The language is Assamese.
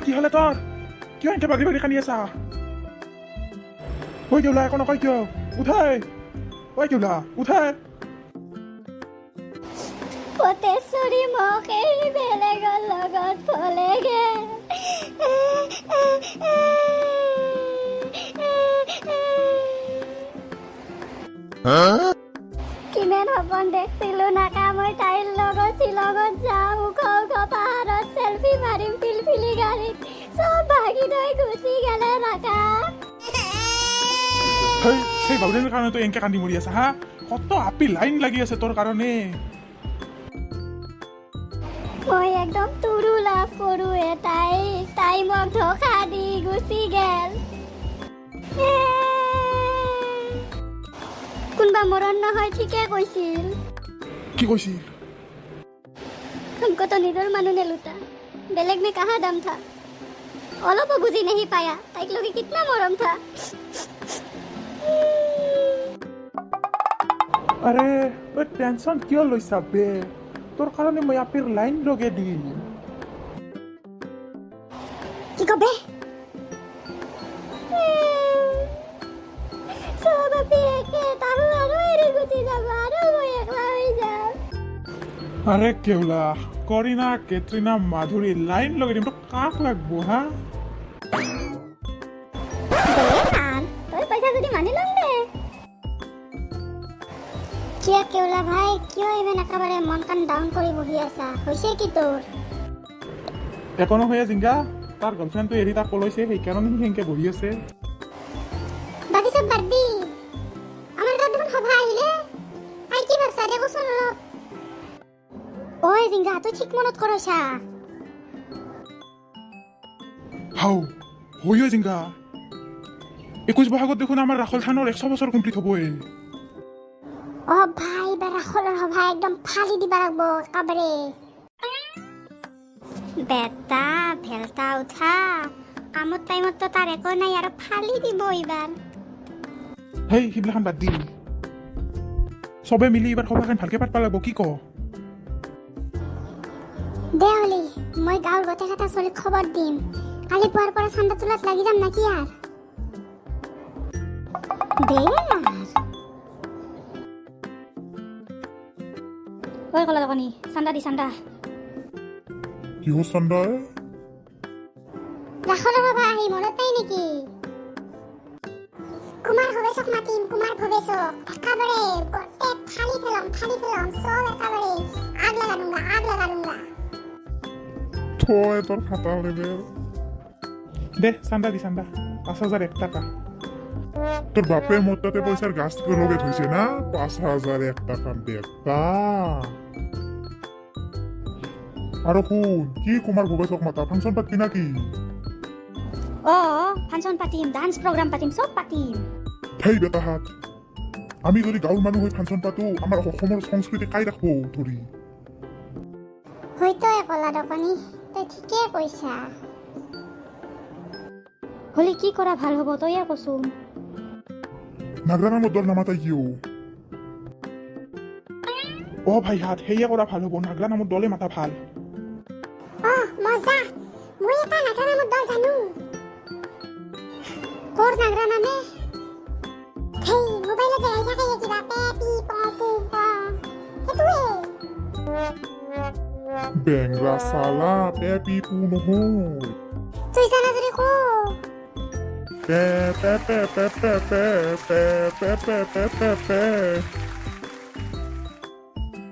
কি হলে তোৰ কিয় এনেকে বাগৰি বাগৰি কান্দি আছা কেউলা একো নকয় কিয় উঠাই কেউলা উঠাই পতেশ্বৰী মোক এৰি বেলেগৰ লগত পলেগে কিমান সপোন দেখিছিলো নাকা মই তাইৰ লগত শ্বিলঙত যাম ওখ ওখ পাহাৰত চেলফি মাৰিম পিলপিলি গাড়ীত চব ভাগি থৈ গুচি গেলে নাকা সেই বাবুলিৰ কাৰণে তই এনেকে কান্দি মৰি আছা হা কত আপি লাইন লাগি আছে তোৰ কাৰণে মই একদম তুৰু লাভ কৰোৱে তাই মোক ধোকা দি গুচি গেল কোনবা মৰণ নহয় ঠিকে কৈছিল কি কৈছিল तुमको तो निडर मानू ने लूटा बेलेग में कहाँ दम था ओलो बुझी नहीं पाया ताइक लोग कितना मरम था अरे तই টেনশন কিয় লৈছা বে তোৰ কাৰণে মই আপিৰ লাইন লগে দিম কি কবে সব আপি একে তাহু আৰু এৰি গুচি যাব আৰু মই একলা হৈ যাম আরে কেউলা করিনা কেটরিনা মাধুরী লাইন লগে দিম তো কাক লাগবো হা তোর পয়সা যদি মানি লম দে কিয় কেউলা ভাই কিয় ইমান একেবাৰে মন কান ডাউন কৰি বহি আছা হৈছে কি তোৰ এখনো হয়ে জিংগা তাৰ গাৰ্লফ্ৰেন্ড এৰি তাক পলাইছে সেইকাৰণে সি হেংকে বহি আছে বাকি সব বাদ দি আমার গাত দেখোন সভা আহিলে আই কি ভাবছা দে কোচোন অলপ ওই জিংগা তুই ঠিক মনত করছা হাও হইও জিংগা 21 বহাগত দেখোন আমার রাখল থানোর 100 বছর কমপ্লিট হবই ও ভাই বা রাখলের সভা একদম ফালি দিবা লাগবো কাবরে বেটা ভেলতা উঠা কামত টাইমত তো তার একো নাই আর ফালি দিব এবার হেই হিবলাখান বাদ দি সবে মিলি এবার সভাখান ভালকে পাতবা লাগবো কি ক দে হলি মই গাঁৱৰ গোটেই কথা চলি খবৰ দিম কালি পুৱাৰ পৰা ঠাণ্ডা তোলাত লাগি যাম নাকি আর দে ওই কলা দোকানি ঠাণ্ডা দি ঠাণ্ডা কি হস ঠাণ্ডা ৰাখলৰ বাবা আহি মনত নাই নেকি কুমাৰ ভৱেশক মাতিম কুমাৰ ভৱেশক একেবাৰে গোটেই ফালি ফেলাম সব একেবাৰে আগ লাগানুঙ্গা থয় তোর খাতা লেবে দে ঠাণ্ডা দি ঠাণ্ডা 5001 টাকা তোর বাপে মোটাতে পয়সার গাছ লগে থইছে না 5001 টাকা বেটা আর কোন কি কুমার ভবেশক মাতা ফাংশন পাতি নাকি ও ফাংশন পাতিম ডান্স প্রোগ্রাম পাতিম সব পাতিম হেই বেটা হাত আমি যদি গাঁৱৰ মানুহ হৈ ফাংশন পাতো আমাৰ অসমৰ সংস্কৃতি কাই ৰাখবো ধৰি হয়তো একলা দোকানী তই ঠিকে কৈছা হলি কি কৰা ভাল হ'ব তইয়ে কচোন নাগৰা নামৰ দল নামাতাই কিয় ও ভাই হাত হেয়া কৰা ভাল হ'ব নাগৰা নামৰ দলে মাতা ভাল মজা মই এটা নাগৰা নামৰ দল জানো কোৰ নাগৰা নামে হেই মোবাইলে যে আহি থাকে কিবা পেপি পপু সেইটোৱে বেংৰা চালা পেপি পু নহয় তুই জানা যদি কো পে পে পে পে পে পে পে পে পে পে পে